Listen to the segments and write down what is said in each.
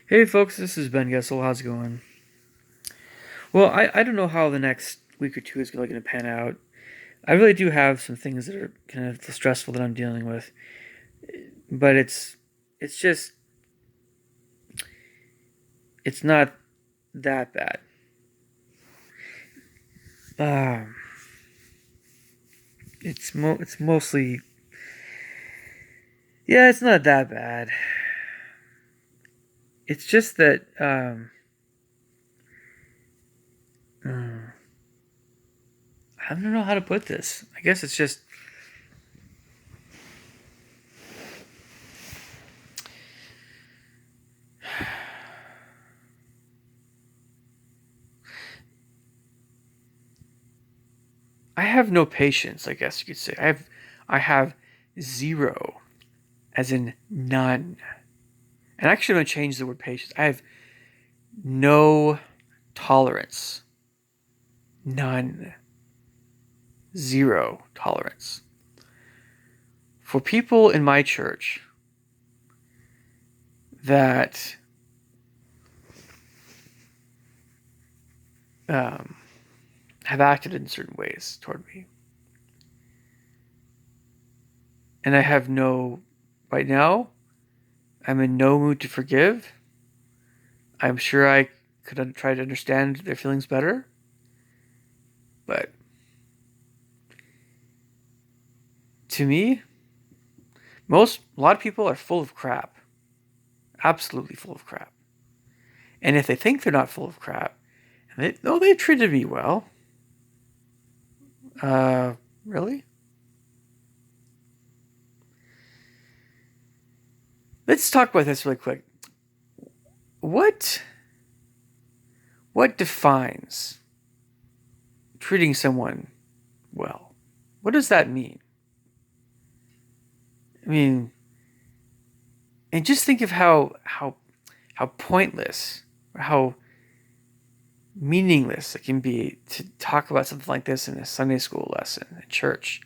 Hey folks, this is Ben Gessel. How's it going? Well, I don't know how the next week or two is going to pan out. I really do have some things that are kind of stressful that I'm dealing with, but it's just it's not that bad. Um, it's mostly yeah, it's not that bad. It's just that uh, I don't know how to put this. I guess it's just I have no patience. I guess you could say I have zero, as in none. And actually, I'm going to change the word patience. I have no tolerance. None. Zero tolerance. For people in my church that um, have acted in certain ways toward me. And I have no, right now, I'm in no mood to forgive. I'm sure I could try to understand their feelings better. But to me, a lot of people are full of crap. Absolutely full of crap. And if they think they're not full of crap, no, they treated me well. Really? Let's talk about this really quick. What what defines treating someone well? What does that mean? I mean, and just think of how pointless or how meaningless it can be to talk about something like this in a Sunday school lesson at church.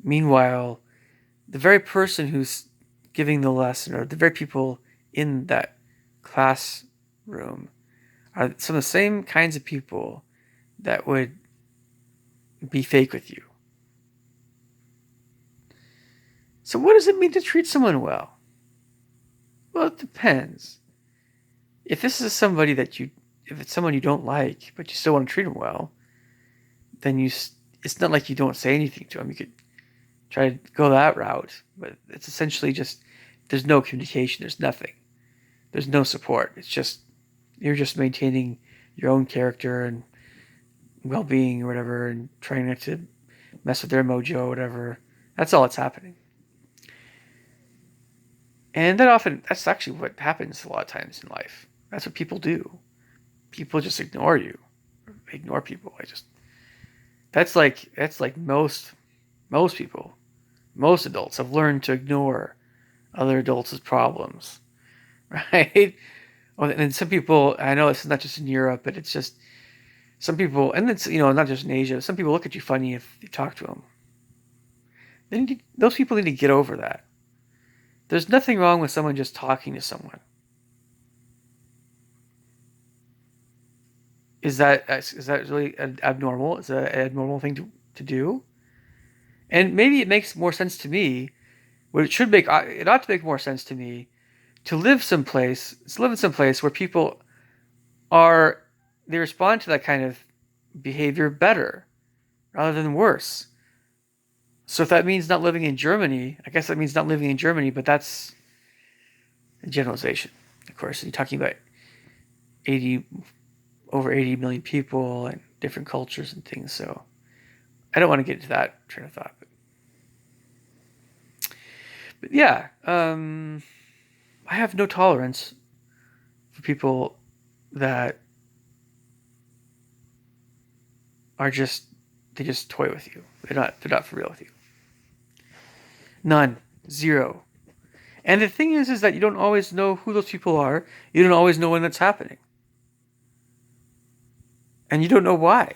Meanwhile, the very person who's giving the lesson or the very people in that classroom are some of the same kinds of people that would be fake with you. So what does it mean to treat someone well? Well, it depends. If this is somebody if it's someone you don't like, but you still want to treat them well, then it's not like you don't say anything to them. You could try to go that route, but it's essentially just, there's no communication, there's nothing. There's no support. It's just, you're just maintaining your own character and well-being or whatever and trying not to mess with their mojo or whatever. That's all that's happening. And that's actually what happens a lot of times in life. That's what people do. People just ignore you, ignore people. That's like most people, most adults have learned to ignore other adults' problems, right? And some people, I know it's not just in Europe, but it's just some people, and it's not just in Asia. Some people look at you funny if you talk to them. Those people need to get over that. There's nothing wrong with someone just talking to someone. Is that really abnormal? Is that an abnormal thing to do? And maybe it makes more sense to me. What it ought to make more sense to me to live in some place where people are they respond to that kind of behavior better rather than worse. So if that means not living in Germany, I guess that means not living in Germany, but that's a generalization. Of course, you're talking about 80 over 80 million people and different cultures and things. So I don't want to get into that train of thought. But yeah, I have no tolerance for people that are just they just toy with you. They're not for real with you. None. Zero. And the thing is that you don't always know who those people are. You don't always know when that's happening. And you don't know why.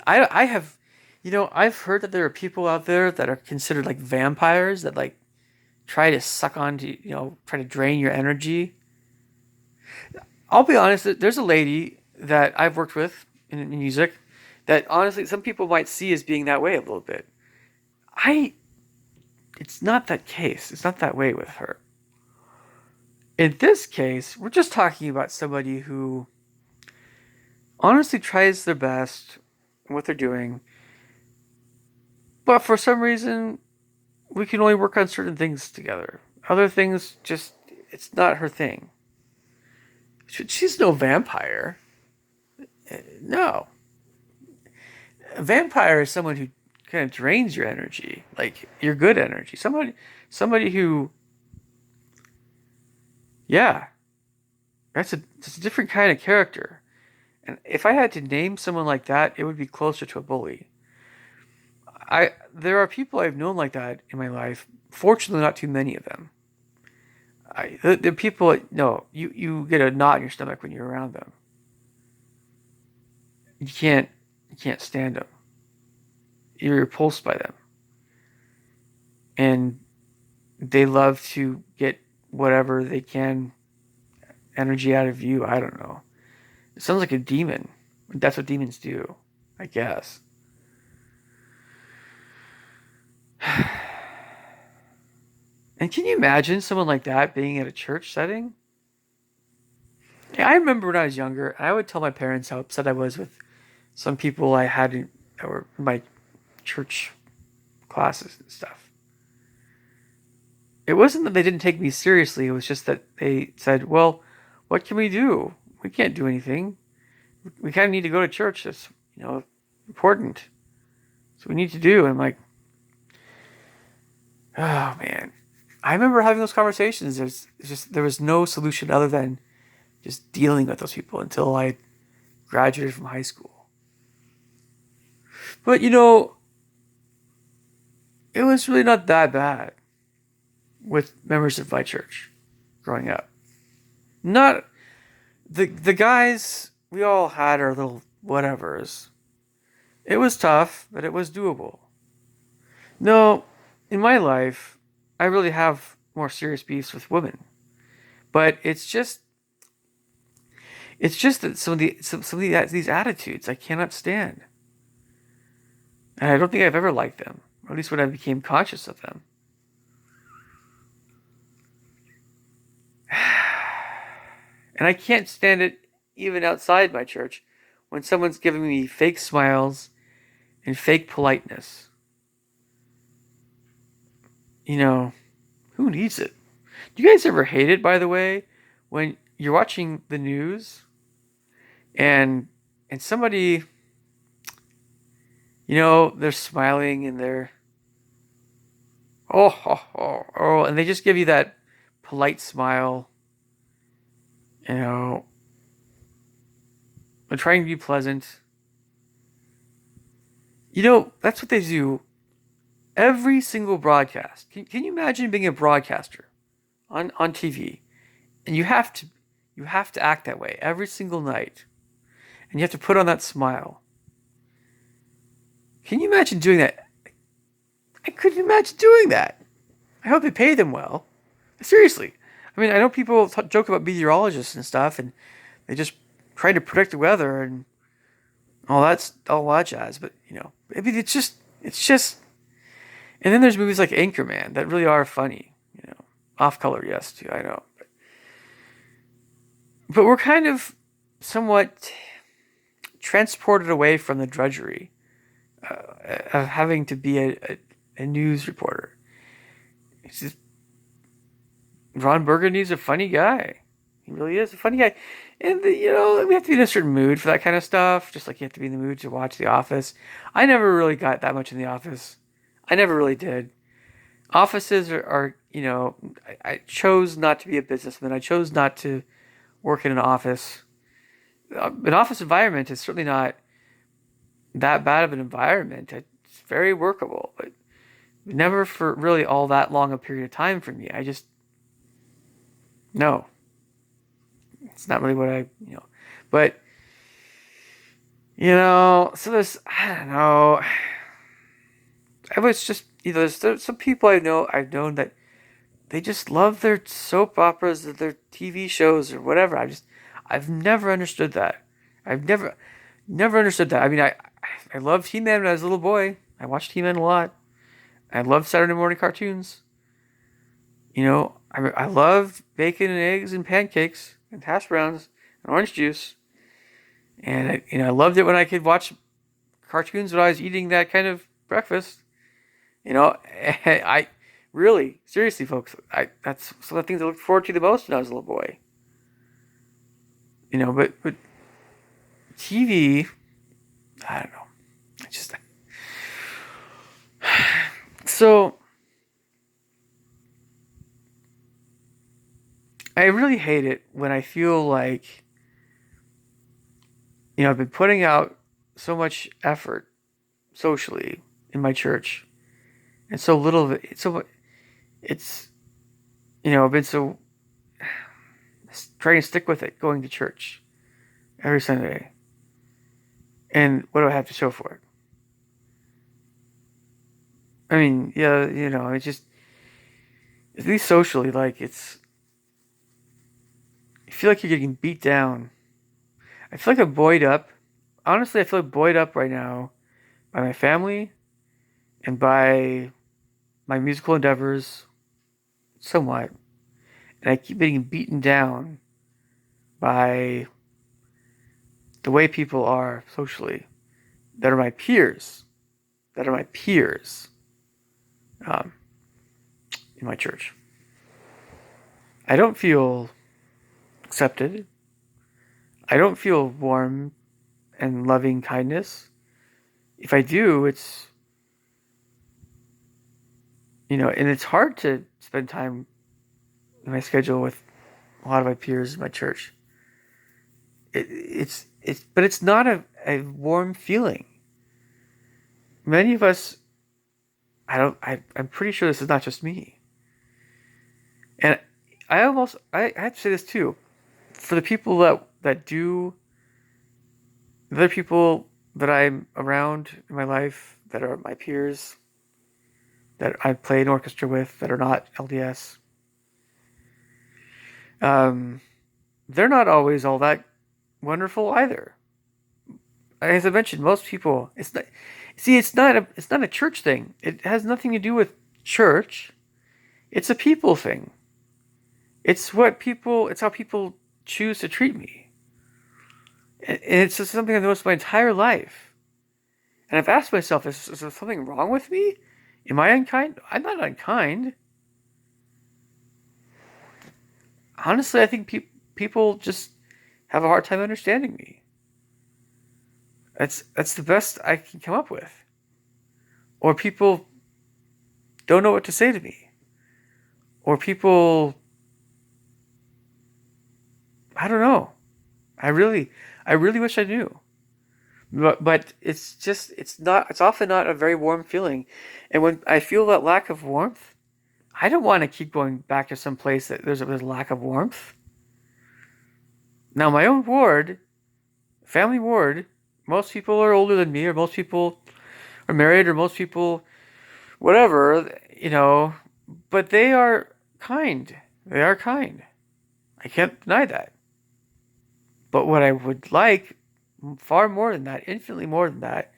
I have, I've heard that there are people out there that are considered like vampires that like try to suck onto, try to drain your energy. I'll be honest. There's a lady that I've worked with in music that honestly some people might see as being that way a little bit. I It's not that case. It's not that way with her. In this case, we're just talking about somebody who honestly tries their best in what they're doing, but for some reason, we can only work on certain things together. Other things, just, it's not her thing. She's no vampire. No. A vampire is someone who kind of drains your energy, like your good energy. Somebody who, yeah, it's a different kind of character. And if I had to name someone like that, it would be closer to a bully. There are people I've known like that in my life. Fortunately, not too many of them. The people, no, you get a knot in your stomach when you're around them. You can't you can't stand them. You're repulsed by them, and they love to get whatever they can energy out of you. I don't know. It sounds like a demon. That's what demons do, I guess. And can you imagine someone like that being at a church setting? Yeah, I remember when I was younger, I would tell my parents how upset I was with some people I had that were in my church classes and stuff. It wasn't that they didn't take me seriously, it was just that they said, well, what can we do? We can't do anything. We kind of need to go to church. That's, important. So we need to do. And I'm like, oh man. I remember having those conversations. There was no solution other than just dealing with those people until I graduated from high school. But it was really not that bad with members of my church growing up. Not the guys, we all had our little whatevers. It was tough, but it was doable. No, in my life, I really have more serious beefs with women. But it's just that some of these attitudes I cannot stand. And I don't think I've ever liked them. Or at least when I became conscious of them. And I can't stand it even outside my church when someone's giving me fake smiles and fake politeness. Who needs it? Do you guys ever hate it, by the way, when you're watching the news and somebody, they're smiling and they're and they just give you that polite smile, you know, they're trying to be pleasant. That's what they do every single broadcast. Can you imagine being a broadcaster on TV and you have to act that way every single night and you have to put on that smile? Can you imagine doing that? I couldn't imagine doing that. I hope they pay them well. Seriously. I mean, I know people joke about meteorologists and stuff, and they just try to predict the weather and all that jazz. But I mean, it's just. And then there's movies like Anchorman that really are funny. Off color, yes, too. I know, but we're kind of somewhat transported away from the drudgery of having to be a news reporter. It's just, Ron Burgundy's a funny guy. He really is a funny guy. And, we have to be in a certain mood for that kind of stuff, just like you have to be in the mood to watch The Office. I never really got that much in The Office. I never really did. Offices are I chose not to be a businessman. I chose not to work in an office. An office environment is certainly not that bad of an environment. It's very workable, but never for really all that long a period of time for me. No, it's not really what but so I don't know. I was just, there's some people I've known that they just love their soap operas or their TV shows or whatever. I've never understood that. I've never understood that. I mean, I loved He-Man when I was a little boy. I watched He-Man a lot. I loved Saturday morning cartoons. I love bacon and eggs and pancakes and hash browns and orange juice. And I loved it when I could watch cartoons when I was eating that kind of breakfast. I really, seriously, folks, that's some of the things I looked forward to the most when I was a little boy. But TV, I don't know. I just so I really hate it when I feel like I've been putting out so much effort socially in my church, and so little of it. It's I've been so trying to stick with it, going to church every Sunday, and what do I have to show for it? I mean, yeah, it's just at least socially, like you feel like you're getting beat down. I feel like I'm buoyed up. Honestly, I feel like buoyed up right now by my family and by my musical endeavors somewhat. And I keep getting beaten down by the way people are socially that are my peers, that are my peers um, in my church. I don't feel accepted. I don't feel warm and loving kindness. If I do, it's and it's hard to spend time in my schedule with a lot of my peers in my church. But it's not a warm feeling. Many of us, I'm pretty sure this is not just me. And I have to say this too. For the people that do, the other people that I'm around in my life that are my peers, that I play an orchestra with, that are not LDS, they're not always all that wonderful either. As I mentioned, most people, it's not a church thing. It has nothing to do with church. It's a people thing. It's how people choose to treat me. And it's just something I've noticed my entire life. And I've asked myself, is there something wrong with me? Am I unkind? I'm not unkind. Honestly, I think people just have a hard time understanding me. That's the best I can come up with. Or people don't know what to say to me. Or people, I don't know. I really wish I knew. But it's often not a very warm feeling. And when I feel that lack of warmth, I don't want to keep going back to some place that there's a lack of warmth. Now, my own ward, family ward, most people are older than me, or most people are married, or most people, whatever, but they are kind. They are kind. I can't deny that. But what I would like, far more than that, infinitely more than that,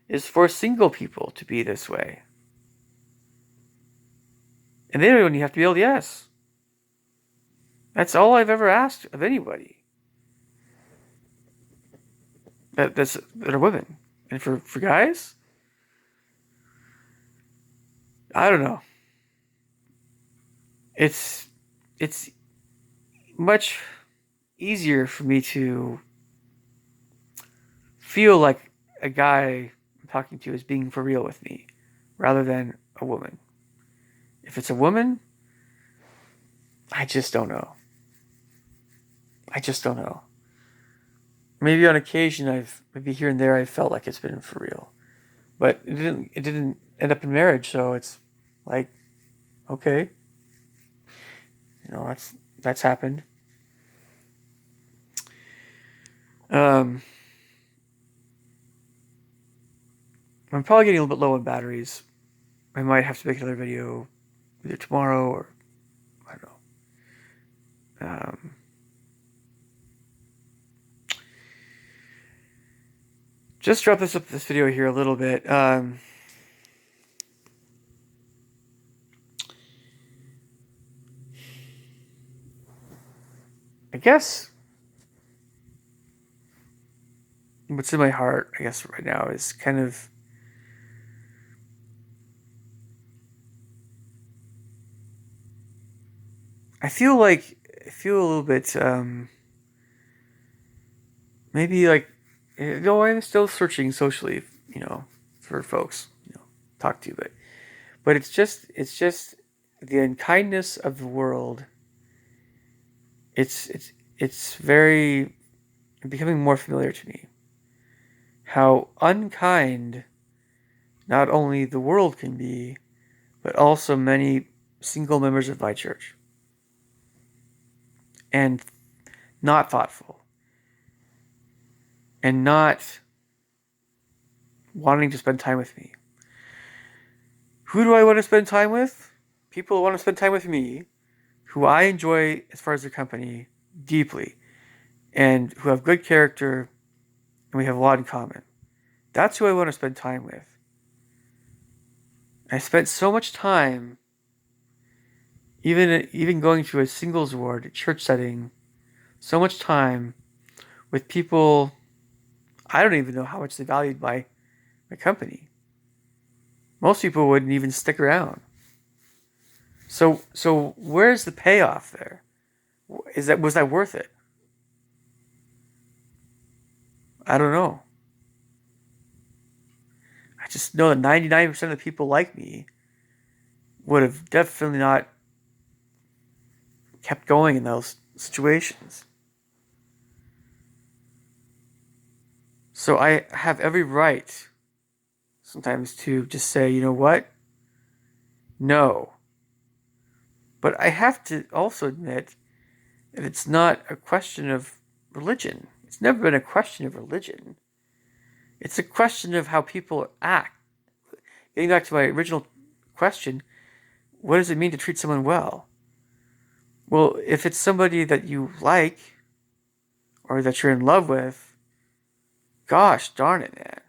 is for single people to be this way. And they don't even have to be LDS. That's all I've ever asked of anybody. That are women. And for guys, I don't know. It's much easier for me to feel like a guy I'm talking to is being for real with me rather than a woman. If it's a woman, I just don't know. I just don't know. Maybe on occasion maybe here and there I felt like it's been for real. But it didn't end up in marriage, so it's like, okay. That's happened. I'm probably getting a little bit low on batteries. I might have to make another video either tomorrow or just wrap this video here a little bit. I guess what's in my heart, I guess, right now is kind of I feel a little bit maybe like I'm still searching socially, for folks, talk to, but it's just the unkindness of the world. It's very becoming more familiar to me. How unkind not only the world can be, but also many single members of my church. And not thoughtful. And not wanting to spend time with me. Who do I want to spend time with? People who want to spend time with me, who I enjoy as far as their company deeply, and who have good character, and we have a lot in common. That's who I want to spend time with. I spent so much time, even going to a singles ward church setting, so much time with people I don't even know how much they valued my company. Most people wouldn't even stick around. So where's the payoff there? Was that worth it? I don't know. I just know that 99% of the people like me would have definitely not kept going in those situations. So I have every right sometimes to just say, you know what? No. But I have to also admit that it's not a question of religion. It's never been a question of religion. It's a question of how people act. Getting back to my original question, what does it mean to treat someone well? Well, if it's somebody that you like or that you're in love with, gosh darn it, man.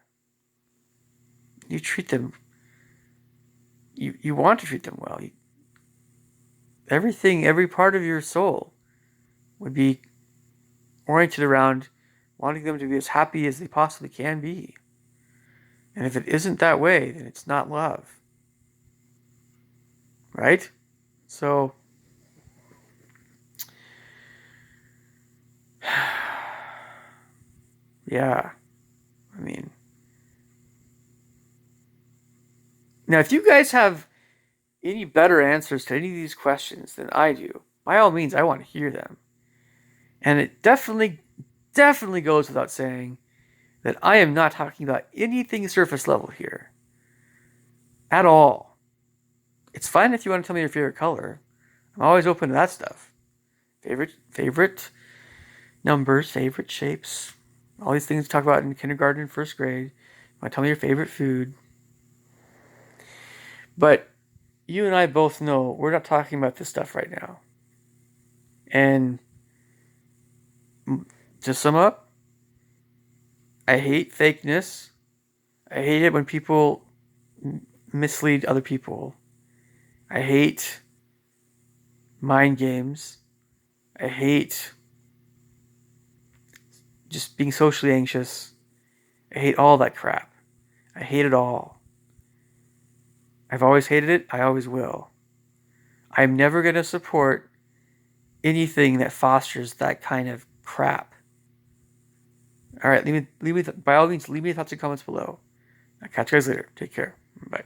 You treat them, you want to treat them well. Every part of your soul would be oriented around wanting them to be as happy as they possibly can be. And if it isn't that way, then it's not love. Right? So, yeah. I mean, now if you guys have any better answers to any of these questions than I do, by all means, I want to hear them. And it definitely goes without saying that I am not talking about anything surface level here. At all. It's fine if you want to tell me your favorite color. I'm always open to that stuff. Favorite numbers, favorite shapes, all these things you talk about in kindergarten and first grade. You want to tell me your favorite food. But you and I both know we're not talking about this stuff right now. And to sum up, I hate fakeness. I hate it when people mislead other people. I hate mind games. I hate just being socially anxious. I hate all that crap. I hate it all. I've always hated it. I always will. I'm never going to support anything that fosters that kind of crap. All right, by all means, leave me thoughts and comments below. I'll catch you guys later. Take care. Bye.